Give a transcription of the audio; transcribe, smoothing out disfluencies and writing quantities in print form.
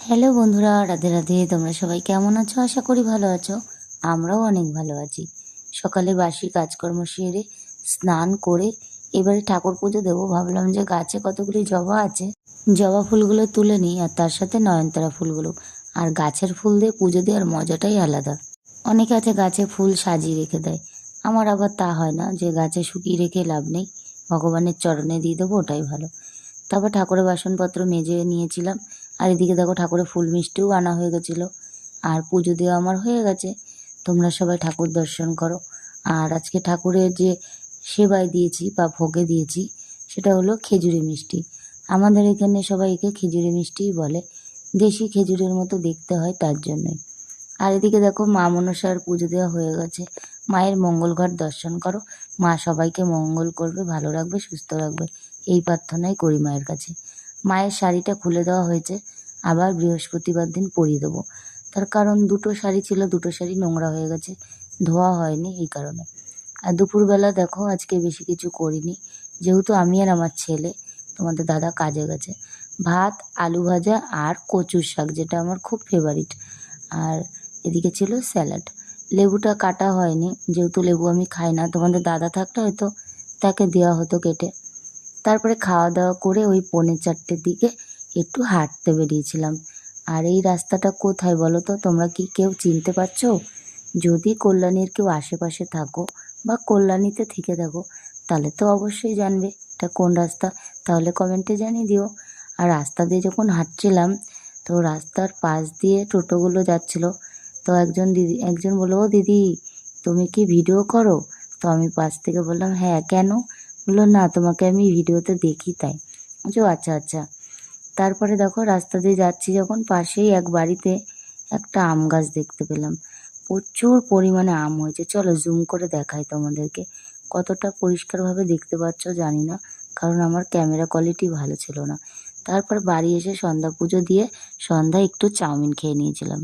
Hello বন্ধুরা, রাধে রাধে। তোমরা সবাই কেমন আছো? আশা করি ভালো আছো। আমরাও অনেক ভালো আছি। সকালে বাসি কাজকর্ম সেরে স্নান করে এবারে ঠাকুর পুজো দেবো। ভাবলাম যে গাছে কতগুলি জবা আছে, জবা ফুলগুলো তুলে নিই আর তার সাথে নয়নতারা ফুলগুলো। আর গাছের ফুল দিয়ে পুজো দেওয়ার মজাটাই আলাদা। অনেকে আছে গাছে ফুল সাজিয়ে রেখে দেয়, আমার আবার তা হয় না, যে গাছে শুকিয়ে রেখে লাভ নেই, ভগবানের চরণে দিয়ে দেবো, ওটাই ভালো। তারপর ঠাকুরের বাসনপত্র মেজে নিয়েছিলাম। আর এদিকে দেখো ঠাকুরের ফুল মিষ্টিও আনা হয়ে গেছিলো। আর পুজো দেওয়া আমার হয়ে গেছে। তোমরা সবাই ঠাকুর দর্শন করো। আর আজকে ঠাকুরের যে সেবায় দিয়েছি বা ভোগে দিয়েছি সেটা হলো খেজুরি মিষ্টি। আমাদের এখানে সবাই একে খেজুরি মিষ্টিই বলে। দেশি খেজুরের মতো দেখতে হয়, তার জন্যই। আর এদিকে দেখো মা মনসার পুজো দেওয়া হয়ে গেছে। মায়ের মঙ্গল ঘট দর্শন করো। মা সবাইকে মঙ্গল করবে, ভালো রাখবে, সুস্থ রাখবে, এই প্রার্থনাই করি মায়ের কাছে। মায়ের শাড়িটা খুলে দেওয়া হয়েছে, আবার বৃহস্পতিবার দিন পরিয়ে দেবো। তার কারণ দুটো শাড়ি ছিল, দুটো শাড়ি নোংরা হয়ে গেছে, ধোয়া হয়নি, এই কারণে। আর দুপুরবেলা দেখো আজকে বেশি কিছু করিনি, যেহেতু আমি আর আমার ছেলে, তোমাদের দাদা কাজে গেছে। ভাত, আলু ভাজা আর কচুর শাক, যেটা আমার খুব ফেভারিট। আর এদিকে ছিল স্যালাড। লেবুটা কাটা হয়নি, যেহেতু লেবু আমি খাই না। তোমাদের দাদা থাকলে হয়তো তাকে দেওয়া হতো কেটে। তারপরে খাওয়া দাওয়া করে ওই 4:45-র দিকে একটু হাঁটতে বেরিয়েছিলাম। আর এই রাস্তাটা কোথায় বলো তো? তোমরা কি কেউ চিনতে পারছো? যদি কল্যাণীর কেউ আশেপাশে থাকো বা কল্যাণীতে থেকে থাকো, তাহলে তো অবশ্যই জানবে এটা কোন রাস্তা, তাহলে কমেন্টে জানিয়ে দিও। আর রাস্তা দিয়ে যখন হাঁটছিলাম, তো রাস্তার পাশ দিয়ে টোটোগুলো যাচ্ছিলো। তো একজন বললো, ও দিদি, তুমি কি ভিডিও করো? তো আমি পাশ থেকে বললাম, হ্যাঁ, কেন? বললো, না, তোমাকে আমি ভিডিওতে দেখি, তাই। বলছি, ও আচ্ছা আচ্ছা। তারপরে দেখো রাস্তা দিয়ে যাচ্ছি যখন, পাশেই এক বাড়িতে একটা আম গাছ দেখতে পেলাম। প্রচুর পরিমাণে আম হয়েছে। চলো জুম করে দেখাই তোমাদেরকে। কতটা পরিষ্কারভাবে দেখতে পাচ্ছ জানি না, কারণ আমার ক্যামেরা কোয়ালিটি ভালো ছিল না। তারপর বাড়ি এসে সন্ধ্যা পুজো দিয়ে সন্ধ্যায় একটু চাউমিন খেয়ে নিয়েছিলাম।